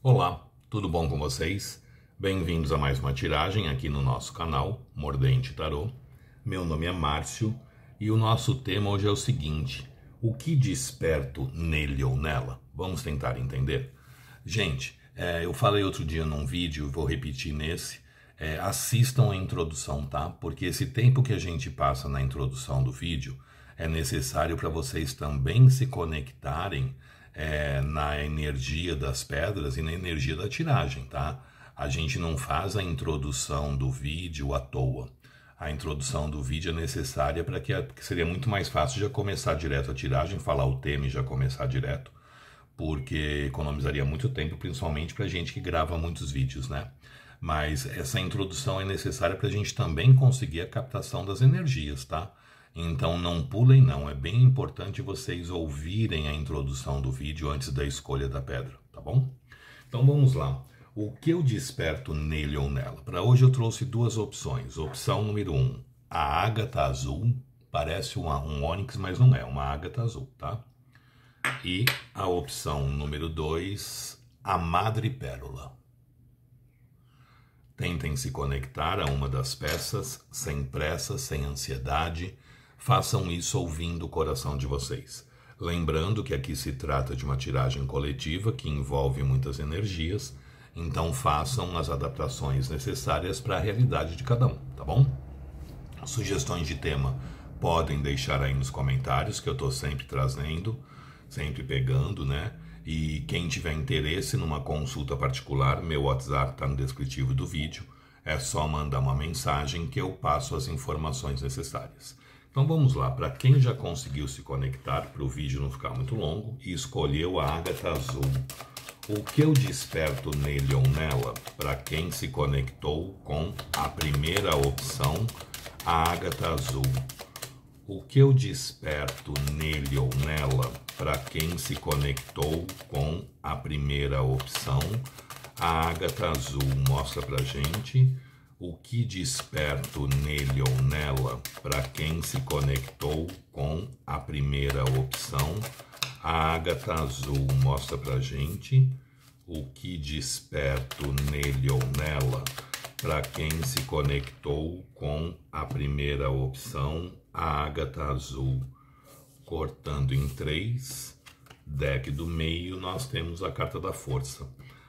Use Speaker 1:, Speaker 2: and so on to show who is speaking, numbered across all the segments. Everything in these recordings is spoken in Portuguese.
Speaker 1: Olá, tudo bom com vocês? Bem-vindos a mais uma tiragem aqui no nosso canal, Mordente Tarô. Meu nome é Márcio e o nosso tema hoje é o seguinte: o que desperto nele ou nela? Vamos tentar entender? Gente, eu falei outro dia num vídeo, vou repetir nesse, assistam a introdução, tá? Porque esse tempo que a gente passa na introdução do vídeo é necessário para vocês também se conectarem na energia das pedras e na energia da tiragem, tá? A gente não faz a introdução do vídeo à toa. A introdução do vídeo é necessária para que seria muito mais fácil já começar direto a tiragem, falar o tema e já começar direto, porque economizaria muito tempo, principalmente para gente que grava muitos vídeos, né? Mas essa introdução é necessária para a gente também conseguir a captação das energias, tá? Então não pulem não, é bem importante vocês ouvirem a introdução do vídeo antes da escolha da pedra, tá bom? Então vamos lá. O que eu desperto nele ou nela? Para hoje eu trouxe duas opções. Opção número 1, a ágata azul. Parece um ônix, mas não é, uma ágata azul, tá? E a opção número 2, a madrepérola. Tentem se conectar a uma das peças, sem pressa, sem ansiedade. Façam isso ouvindo o coração de vocês. Lembrando que aqui se trata de uma tiragem coletiva que envolve muitas energias, então façam as adaptações necessárias para a realidade de cada um, tá bom? Sugestões de tema podem deixar aí nos comentários, que eu estou sempre trazendo, sempre pegando, né? E quem tiver interesse numa consulta particular, meu WhatsApp está no descritivo do vídeo, é só mandar uma mensagem que eu passo as informações necessárias. Então vamos lá, para quem já conseguiu se conectar, para o vídeo não ficar muito longo, e escolheu a ágata azul, o que eu desperto nele ou nela? Para quem se conectou com a primeira opção, a ágata azul, o que eu desperto nele ou nela? Para quem se conectou com a primeira opção, a ágata azul, mostra pra gente. O que desperto nele ou nela? Para quem se conectou com a primeira opção, a ágata azul, mostra pra gente. O que desperto nele ou nela? Para quem se conectou com a primeira opção, a ágata azul. Cortando em 3, deck do meio, nós temos a carta da força.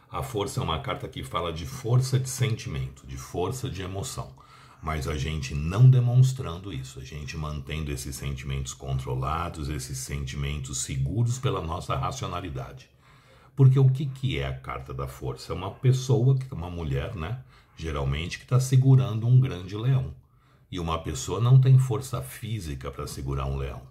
Speaker 1: A força é uma carta que fala de força de sentimento, de força de emoção. Mas a gente não demonstrando isso, a gente mantendo esses sentimentos controlados, esses sentimentos seguros pela nossa racionalidade. Porque o que é a carta da força? É uma pessoa, uma mulher, né? Geralmente que está segurando um grande leão. E uma pessoa não tem força física para segurar um leão.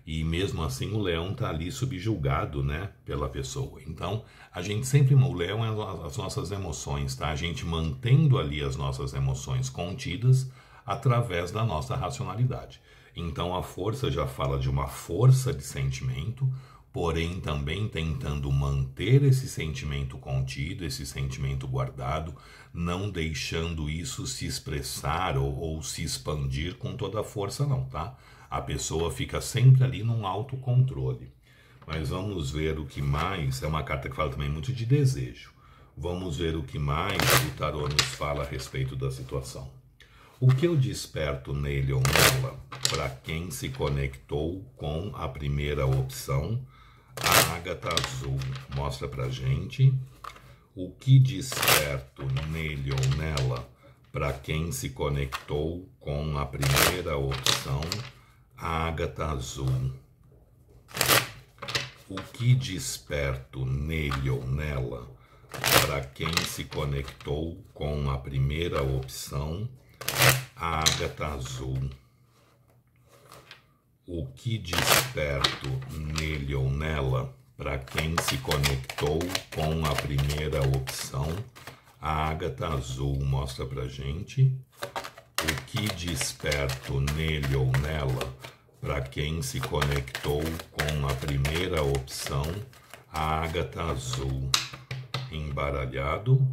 Speaker 1: E mesmo assim o leão está ali subjugado, né, pela pessoa. Então, a gente sempre, o leão é as nossas emoções, tá? A gente mantendo ali as nossas emoções contidas através da nossa racionalidade. Então, a força já fala de uma força de sentimento, porém também tentando manter esse sentimento contido, esse sentimento guardado, não deixando isso se expressar ou se expandir com toda a força não, tá? A pessoa fica sempre ali num autocontrole. Mas vamos ver o que mais, é uma carta que fala também muito de desejo. Vamos ver o que mais o tarô nos fala a respeito da situação. O que eu desperto nele ou nela, para quem se conectou com a primeira opção, a ágata azul, mostra pra gente. O que desperto nele ou nela, para quem se conectou com a primeira opção, a ágata azul. O que desperto nele ou nela, para quem se conectou com a primeira opção, a ágata azul. O que desperto nele ou nela, para quem se conectou com a primeira opção, a ágata azul, mostra pra gente. O que desperto nele ou nela, para quem se conectou com a primeira opção, a ágata azul. Embaralhado.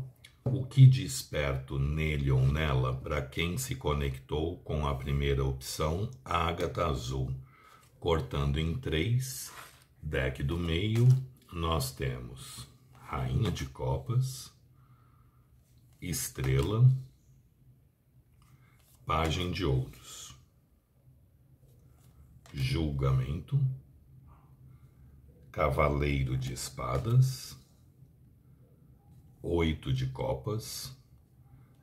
Speaker 1: O que desperto nele ou nela, para quem se conectou com a primeira opção, a ágata azul. Cortando em 3, deck do meio, nós temos Rainha Rainha de Copas, Estrela, Pajem de Ouros, Julgamento, Cavaleiro de Espadas, 8 de Copas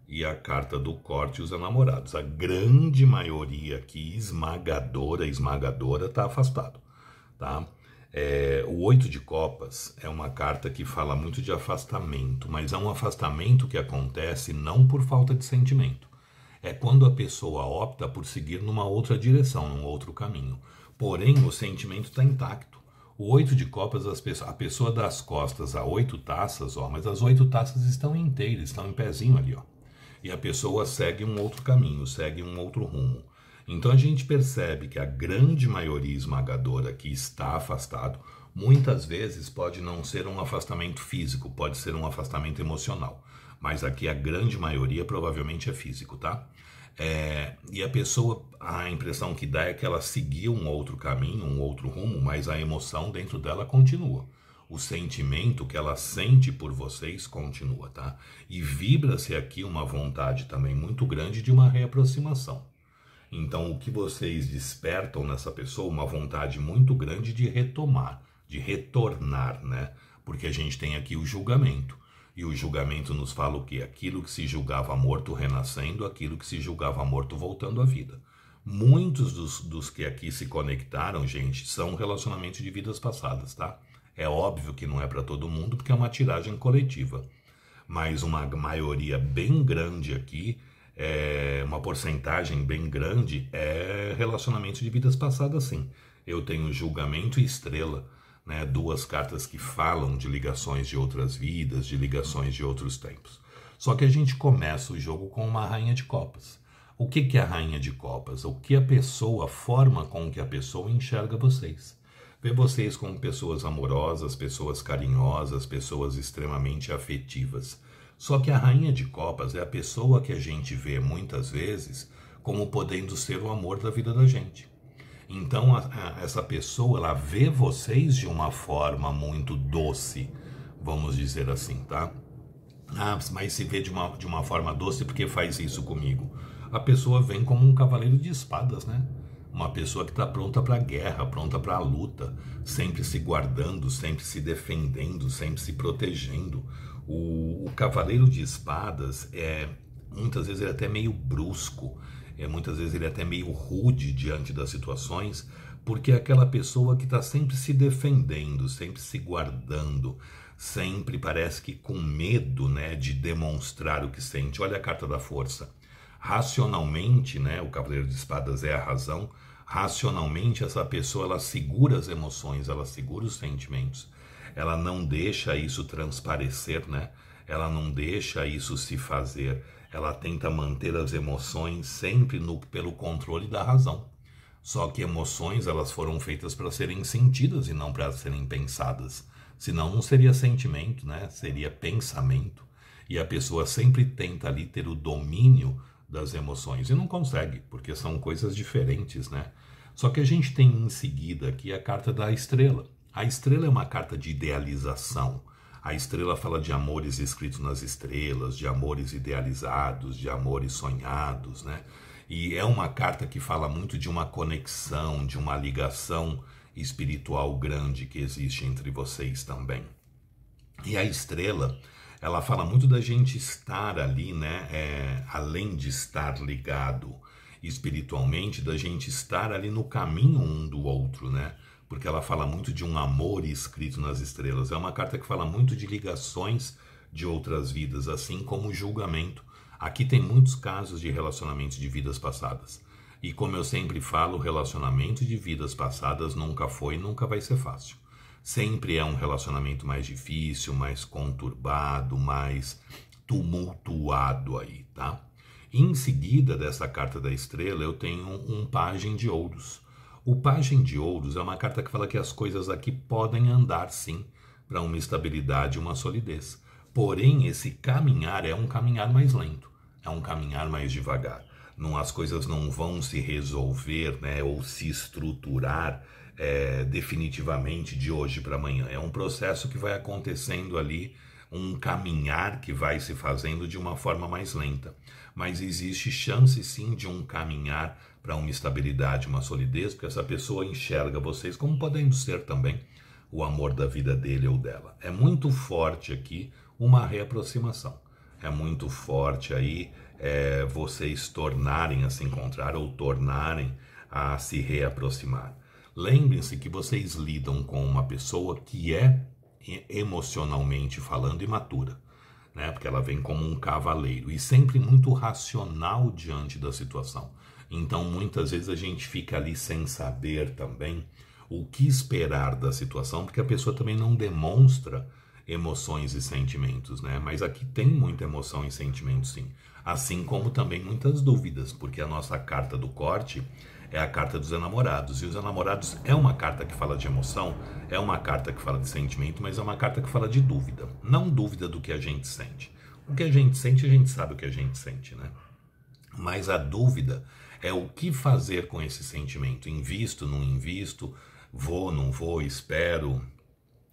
Speaker 1: e a carta do corte e os enamorados. A grande maioria aqui, esmagadora, está afastado, tá? O 8 de Copas é uma carta que fala muito de afastamento, mas é um afastamento que acontece não por falta de sentimento. É quando a pessoa opta por seguir numa outra direção, num outro caminho. Porém, o sentimento está intacto. O 8 de Copas, a pessoa dá as costas a 8 taças, ó, mas as 8 taças estão inteiras, estão em pezinho ali, ó. E a pessoa segue um outro caminho, segue um outro rumo. Então a gente percebe que a grande maioria esmagadora que está afastado, muitas vezes pode não ser um afastamento físico, pode ser um afastamento emocional. Mas aqui a grande maioria provavelmente é físico, tá? E a pessoa, a impressão que dá é que ela seguiu um outro caminho, um outro rumo, mas a emoção dentro dela continua. O sentimento que ela sente por vocês continua, tá? E vibra-se aqui uma vontade também muito grande de uma reaproximação. Então, o que vocês despertam nessa pessoa, uma vontade muito grande de retomar, de retornar, né? Porque a gente tem aqui o julgamento. E o julgamento nos fala o quê? Aquilo que se julgava morto renascendo, aquilo que se julgava morto voltando à vida. Muitos dos que aqui se conectaram, gente, são relacionamentos de vidas passadas, tá? É óbvio que não é para todo mundo, porque é uma tiragem coletiva. Mas uma maioria bem grande aqui, uma porcentagem bem grande, é relacionamento de vidas passadas, sim. Eu tenho julgamento e estrela, né? Duas cartas que falam de ligações de outras vidas, de ligações de outros tempos. Só que a gente começa o jogo com uma Rainha de Copas. O que é a Rainha de Copas? O que a forma com que a pessoa enxerga vocês. Vê vocês como pessoas amorosas, pessoas carinhosas, pessoas extremamente afetivas. Só que a Rainha de Copas é a pessoa que a gente vê muitas vezes como podendo ser o amor da vida da gente. Então essa pessoa, ela vê vocês de uma forma muito doce, vamos dizer assim, tá? Mas se vê de uma forma doce porque faz isso comigo. A pessoa vem como um cavaleiro de espadas, né? Uma pessoa que está pronta para a guerra, pronta para a luta, sempre se guardando, sempre se defendendo, sempre se protegendo. O cavaleiro de espadas muitas vezes ele é até meio brusco, muitas vezes ele é até meio rude diante das situações, porque é aquela pessoa que está sempre se defendendo, sempre se guardando, sempre parece que com medo, né, de demonstrar o que sente. Olha a carta da força. Racionalmente, né, o cavaleiro de espadas é a razão. Racionalmente, essa pessoa, ela segura as emoções, ela segura os sentimentos. Ela não deixa isso transparecer, né? Ela não deixa isso se fazer. Ela tenta manter as emoções sempre pelo controle da razão. Só que emoções, elas foram feitas para serem sentidas e não para serem pensadas. Senão não seria sentimento, né? Seria pensamento. E a pessoa sempre tenta ali ter o domínio das emoções e não consegue, porque são coisas diferentes, né? Só que a gente tem em seguida aqui a carta da estrela. A estrela é uma carta de idealização. A estrela fala de amores escritos nas estrelas, de amores idealizados, de amores sonhados, né? E é uma carta que fala muito de uma conexão, de uma ligação espiritual grande que existe entre vocês também. E a estrela, ela fala muito da gente estar ali, né? Além de estar ligado espiritualmente, da gente estar ali no caminho um do outro, né? Porque ela fala muito de um amor escrito nas estrelas. É uma carta que fala muito de ligações de outras vidas, assim como o julgamento. Aqui tem muitos casos de relacionamentos de vidas passadas. E como eu sempre falo, o relacionamento de vidas passadas nunca foi e nunca vai ser fácil. Sempre é um relacionamento mais difícil, mais conturbado, mais tumultuado aí, tá? Em seguida dessa carta da estrela, eu tenho um pajem de ouros. O pajem de ouros é uma carta que fala que as coisas aqui podem andar, sim, para uma estabilidade e uma solidez. Porém, esse caminhar é um caminhar mais lento, é um caminhar mais devagar. As coisas não vão se resolver, né, ou se estruturar definitivamente de hoje para amanhã. É um processo que vai acontecendo ali um caminhar que vai se fazendo de uma forma mais lenta. Mas existe chance sim de um caminhar para uma estabilidade, uma solidez, porque essa pessoa enxerga vocês como podendo ser também o amor da vida dele ou dela. É muito forte aqui uma reaproximação. É muito forte aí vocês tornarem a se encontrar ou tornarem a se reaproximar. Lembrem-se que vocês lidam com uma pessoa que é emocionalmente falando imatura, né? Porque ela vem como um cavaleiro e sempre muito racional diante da situação. Então muitas vezes a gente fica ali sem saber também o que esperar da situação, porque a pessoa também não demonstra emoções e sentimentos, né? Mas aqui tem muita emoção e sentimento, sim. Assim como também muitas dúvidas, porque a nossa carta do corte é a carta dos enamorados. E os enamorados é uma carta que fala de emoção, é uma carta que fala de sentimento, mas é uma carta que fala de dúvida. Não dúvida do que a gente sente. O que a gente gente sabe o que a gente sente, né? Mas a dúvida é o que fazer com esse sentimento. Invisto, não invisto, vou, não vou, espero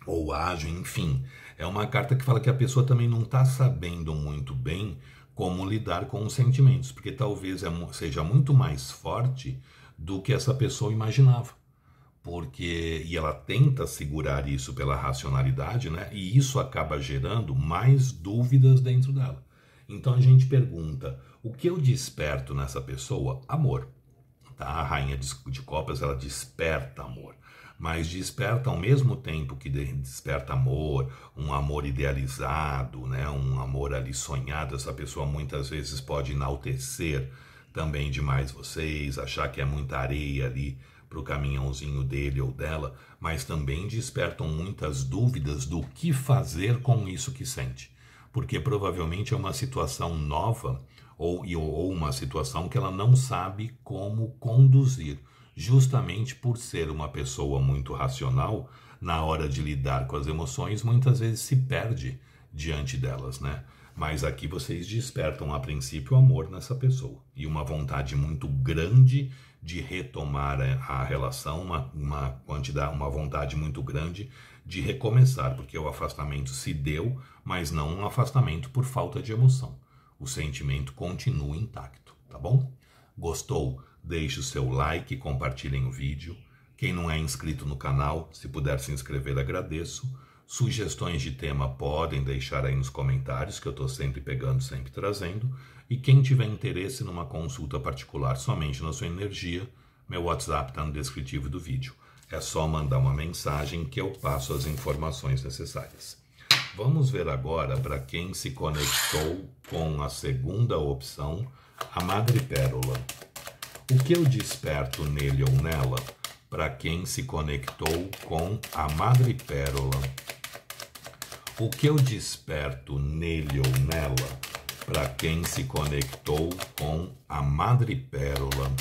Speaker 1: ou ajo, enfim. É uma carta que fala que a pessoa também não está sabendo muito bem como lidar com os sentimentos, porque talvez seja muito mais forte do que essa pessoa imaginava. E ela tenta segurar isso pela racionalidade, né? E isso acaba gerando mais dúvidas dentro dela. Então a gente pergunta, o que eu desperto nessa pessoa? Amor. Tá? A rainha de copas, ela desperta amor. Mas desperta ao mesmo tempo que desperta amor, um amor idealizado, né? Um amor ali sonhado. Essa pessoa muitas vezes pode enaltecer também demais vocês, achar que é muita areia ali para o caminhãozinho dele ou dela, mas também despertam muitas dúvidas do que fazer com isso que sente. Porque provavelmente é uma situação nova ou uma situação que ela não sabe como conduzir. Justamente por ser uma pessoa muito racional, na hora de lidar com as emoções, muitas vezes se perde diante delas, né? Mas aqui vocês despertam a princípio o amor nessa pessoa e uma vontade muito grande de retomar a relação, uma vontade muito grande de recomeçar, porque o afastamento se deu, mas não um afastamento por falta de emoção. O sentimento continua intacto, tá bom? Gostou? Deixe o seu like e compartilhem o vídeo. Quem não é inscrito no canal, se puder se inscrever, agradeço. Sugestões de tema podem deixar aí nos comentários, que eu estou sempre pegando, sempre trazendo. E quem tiver interesse numa consulta particular somente na sua energia, meu WhatsApp está no descritivo do vídeo. É só mandar uma mensagem que eu passo as informações necessárias. Vamos ver agora para quem se conectou com a segunda opção, a Madrepérola. O que eu desperto nele ou nela para quem se conectou com a Madrepérola? O que eu desperto nele ou nela para quem se conectou com a Madrepérola?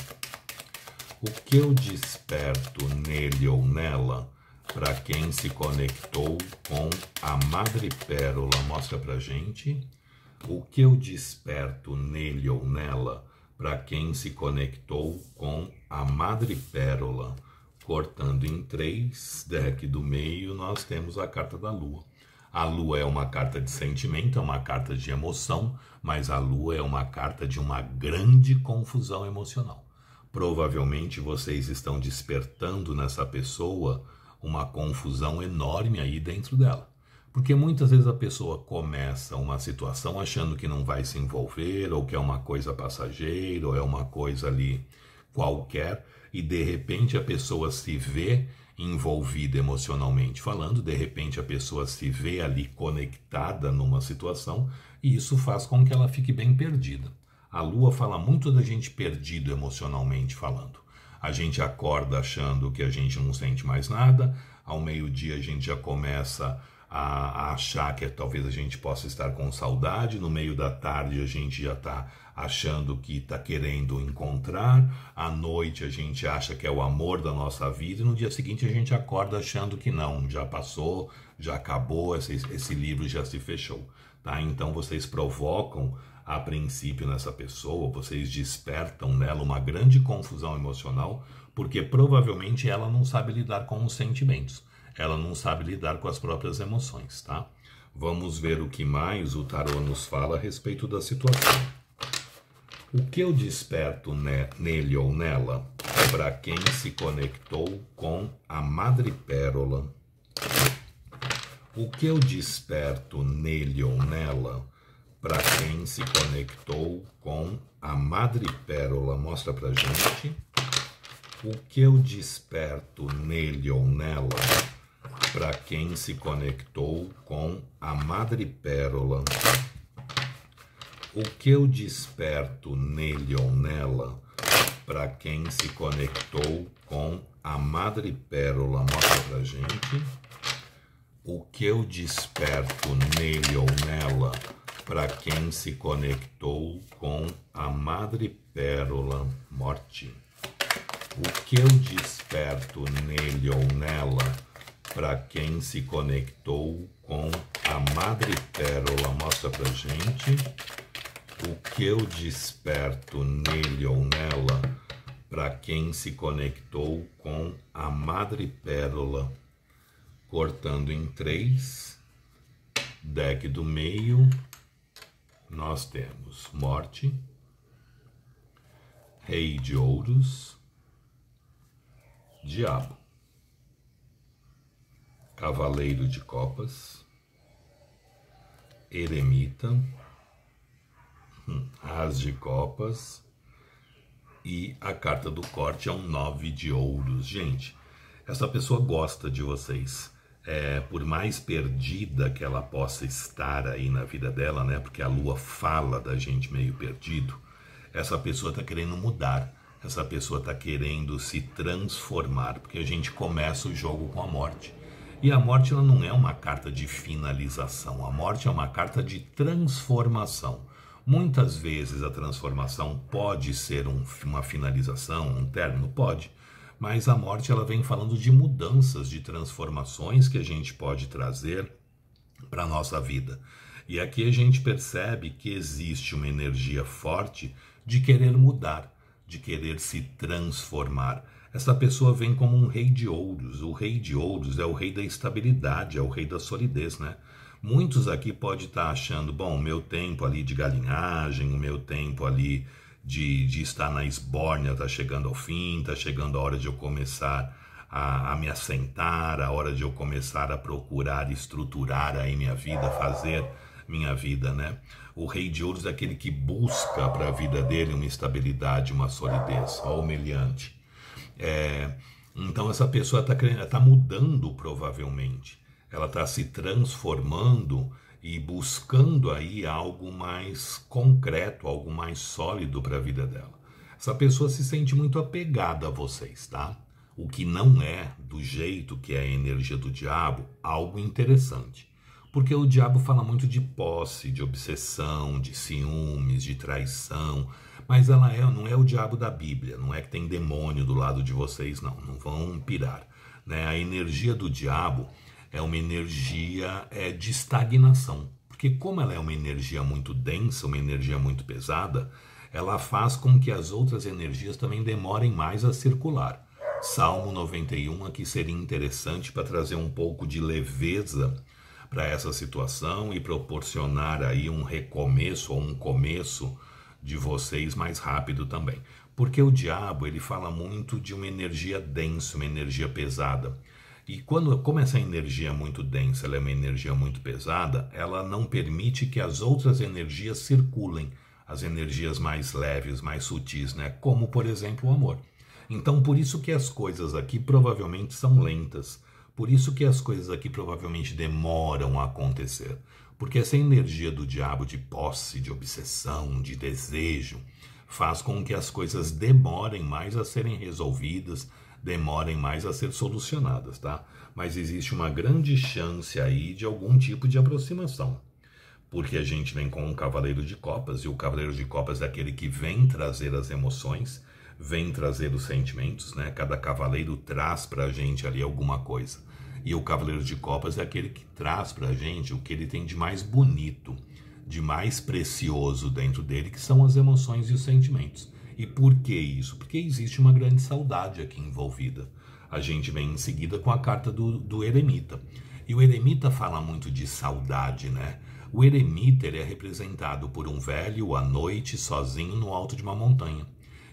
Speaker 1: O que eu desperto nele ou nela para quem se conectou com a Madrepérola? Mostra pra gente. O que eu desperto nele ou nela para quem se conectou com a Madrepérola? Cortando em 3, deck do meio, nós temos a carta da Lua. A Lua é uma carta de sentimento, é uma carta de emoção, mas a Lua é uma carta de uma grande confusão emocional. Provavelmente vocês estão despertando nessa pessoa uma confusão enorme aí dentro dela. Porque muitas vezes a pessoa começa uma situação achando que não vai se envolver, ou que é uma coisa passageira, ou é uma coisa ali qualquer, e de repente a pessoa se vê envolvida emocionalmente falando, de repente a pessoa se vê ali conectada numa situação, e isso faz com que ela fique bem perdida. A Lua fala muito da gente perdido emocionalmente falando. A gente acorda achando que a gente não sente mais nada, ao meio-dia a gente já começa a achar que talvez a gente possa estar com saudade, no meio da tarde a gente já está achando que está querendo encontrar, à noite a gente acha que é o amor da nossa vida, e no dia seguinte a gente acorda achando que não, já passou, já acabou, esse livro já se fechou. Tá? Então vocês provocam a princípio nessa pessoa, vocês despertam nela uma grande confusão emocional, porque provavelmente ela não sabe lidar com os sentimentos. Ela não sabe lidar com as próprias emoções, tá? Vamos ver o que mais o tarô nos fala a respeito da situação. O que eu desperto nele ou nela para quem se conectou com a madrepérola? O que eu desperto nele ou nela para quem se conectou com a madrepérola? Mostra pra gente. O que eu desperto nele ou nela para quem se conectou com a madrepérola? O que eu desperto nele ou nela para quem se conectou com a madrepérola? Mostra pra gente. O que eu desperto nele ou nela para quem se conectou com a madrepérola? Morte. O que eu desperto nele ou nela para quem se conectou com a madrepérola? Mostra pra gente. O que eu desperto nele ou nela para quem se conectou com a madrepérola? Cortando em 3, deck do meio, nós temos morte, rei de ouros, diabo, cavaleiro de copas, eremita, as de copas, e a carta do corte é um 9 de ouros. Gente, essa pessoa gosta de vocês. Por mais perdida que ela possa estar aí na vida dela, né? Porque a lua fala da gente meio perdido. Essa pessoa está querendo mudar. Essa pessoa está querendo se transformar. Porque a gente começa o jogo com a morte. E a morte ela não é uma carta de finalização. A morte é uma carta de transformação. Muitas vezes a transformação pode ser uma finalização, um término, pode. Mas a morte ela vem falando de mudanças, de transformações que a gente pode trazer para a nossa vida. E aqui a gente percebe que existe uma energia forte de querer mudar, de querer se transformar. Essa pessoa vem como um rei de ouros. O rei de ouros é o rei da estabilidade, é o rei da solidez, né? Muitos aqui podem estar achando, bom, o meu tempo ali de galinhagem, o meu tempo ali de estar na esbórnia está chegando ao fim, está chegando a hora de eu começar a me assentar, a hora de eu começar a procurar estruturar aí minha vida, fazer minha vida, né? O rei de ouros é aquele que busca para a vida dele uma estabilidade, uma solidez, ó, humilhante. Então essa pessoa está mudando provavelmente, ela está se transformando e buscando aí algo mais concreto, algo mais sólido para a vida dela. Essa pessoa se sente muito apegada a vocês, tá? O que não é, do jeito que é a energia do diabo, algo interessante. Porque o diabo fala muito de posse, de obsessão, de ciúmes, de traição, mas ela não é o diabo da Bíblia, não é que tem demônio do lado de vocês, não vão pirar, né? A energia do diabo é uma energia de estagnação, porque como ela é uma energia muito densa, uma energia muito pesada, ela faz com que as outras energias também demorem mais a circular. Salmo 91 aqui seria interessante para trazer um pouco de leveza para essa situação e proporcionar aí um recomeço ou um começo de vocês mais rápido também. Porque o diabo ele fala muito de uma energia densa, uma energia pesada. E como essa energia é muito densa, ela é uma energia muito pesada, ela não permite que as outras energias circulem, as energias mais leves, mais sutis, né? Como, por exemplo, o amor. Então, por isso que as coisas aqui provavelmente são lentas, por isso que as coisas aqui provavelmente demoram a acontecer, porque essa energia do diabo de posse, de obsessão, de desejo, faz com que as coisas demorem mais a serem resolvidas, demorem mais a ser solucionadas, tá? Mas existe uma grande chance aí de algum tipo de aproximação, porque a gente vem com um cavaleiro de copas, e o cavaleiro de copas é aquele que vem trazer as emoções, vem trazer os sentimentos, né? Cada cavaleiro traz pra gente ali alguma coisa, e o cavaleiro de copas é aquele que traz pra gente o que ele tem de mais bonito, de mais precioso dentro dele, que são as emoções e os sentimentos. E por que isso? Porque existe uma grande saudade aqui envolvida. A gente vem em seguida com a carta do eremita. E o eremita fala muito de saudade, né? O eremita ele é representado por um velho à noite sozinho no alto de uma montanha.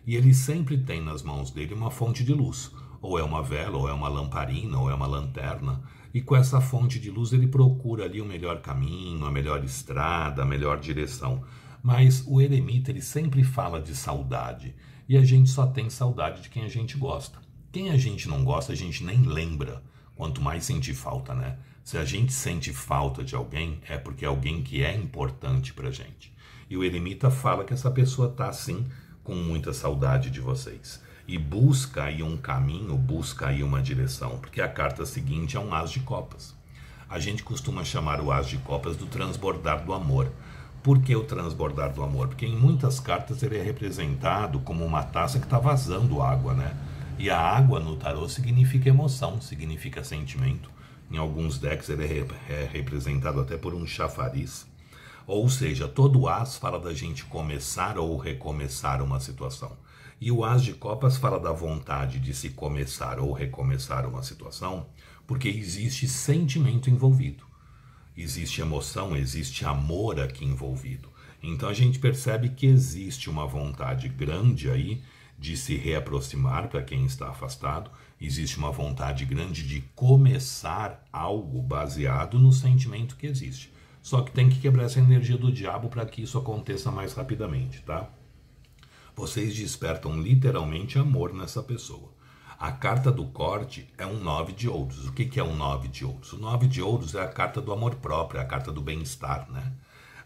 Speaker 1: E ele sempre tem nas mãos dele uma fonte de luz. Ou é uma vela, ou é uma lamparina, ou é uma lanterna. E com essa fonte de luz ele procura ali o melhor caminho, a melhor estrada, a melhor direção. Mas o eremita ele sempre fala de saudade. E a gente só tem saudade de quem a gente gosta. Quem a gente não gosta, a gente nem lembra. Quanto mais sentir falta, né? Se a gente sente falta de alguém, é porque é alguém que é importante pra gente. E o eremita fala que essa pessoa tá assim, com muita saudade de vocês. E busca aí um caminho, busca aí uma direção. Porque a carta seguinte é um As de Copas. A gente costuma chamar o As de Copas do transbordar do amor. Por que o transbordar do amor? Porque em muitas cartas ele é representado como uma taça que está vazando água, né? E a água no tarô significa emoção, significa sentimento. Em alguns decks ele é representado até por um chafariz. Ou seja, todo as fala da gente começar ou recomeçar uma situação. E o As de Copas fala da vontade de se começar ou recomeçar uma situação, porque existe sentimento envolvido. Existe emoção, existe amor aqui envolvido. Então a gente percebe que existe uma vontade grande aí de se reaproximar para quem está afastado. Existe uma vontade grande de começar algo baseado no sentimento que existe. Só que tem que quebrar essa energia do diabo para que isso aconteça mais rapidamente, tá? Vocês despertam literalmente amor nessa pessoa. A carta do corte é um 9 de ouros. O que é um 9 de ouros? O 9 de ouros é a carta do amor próprio, é a carta do bem-estar, né?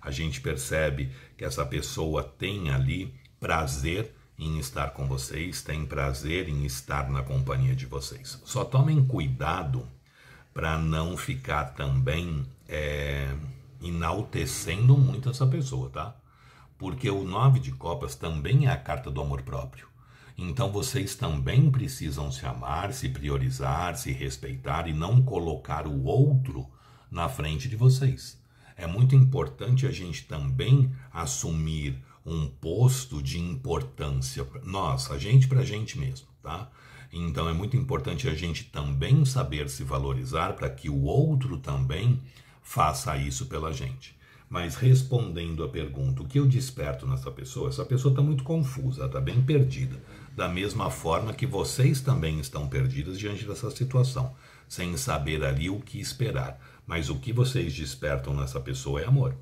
Speaker 1: A gente percebe que essa pessoa tem ali prazer em estar com vocês, tem prazer em estar na companhia de vocês. Só tomem cuidado para não ficar também enaltecendo muito essa pessoa, tá? Porque o 9 de copas também é a carta do amor próprio. Então vocês também precisam se amar, se priorizar, se respeitar e não colocar o outro na frente de vocês. É muito importante a gente também assumir um posto de importância. Nós, a gente pra gente mesmo, tá? Então é muito importante a gente também saber se valorizar para que o outro também faça isso pela gente. Mas respondendo a pergunta, o que eu desperto nessa pessoa? Essa pessoa está muito confusa, está bem perdida. Da mesma forma que vocês também estão perdidas diante dessa situação, sem saber ali o que esperar. Mas o que vocês despertam nessa pessoa é amor.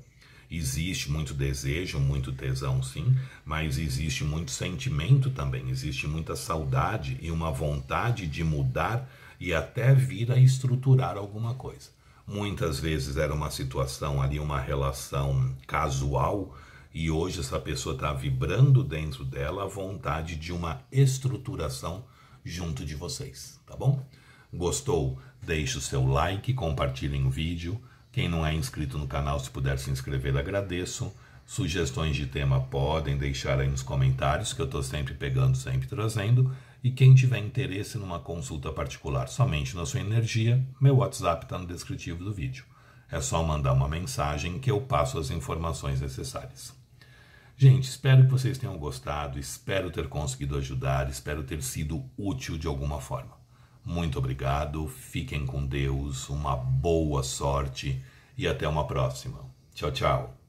Speaker 1: Existe muito desejo, muito tesão, sim, mas existe muito sentimento também. Existe muita saudade e uma vontade de mudar e até vir a estruturar alguma coisa. Muitas vezes era uma situação ali, uma relação casual, e hoje essa pessoa está vibrando dentro dela a vontade de uma estruturação junto de vocês, tá bom? Gostou? Deixe o seu like, compartilhem o vídeo. Quem não é inscrito no canal, se puder se inscrever, agradeço. Sugestões de tema podem deixar aí nos comentários, que eu estou sempre pegando, sempre trazendo. E quem tiver interesse numa consulta particular somente na sua energia, meu WhatsApp está no descritivo do vídeo. É só mandar uma mensagem que eu passo as informações necessárias. Gente, espero que vocês tenham gostado, espero ter conseguido ajudar, espero ter sido útil de alguma forma. Muito obrigado, fiquem com Deus, uma boa sorte e até uma próxima. Tchau, tchau.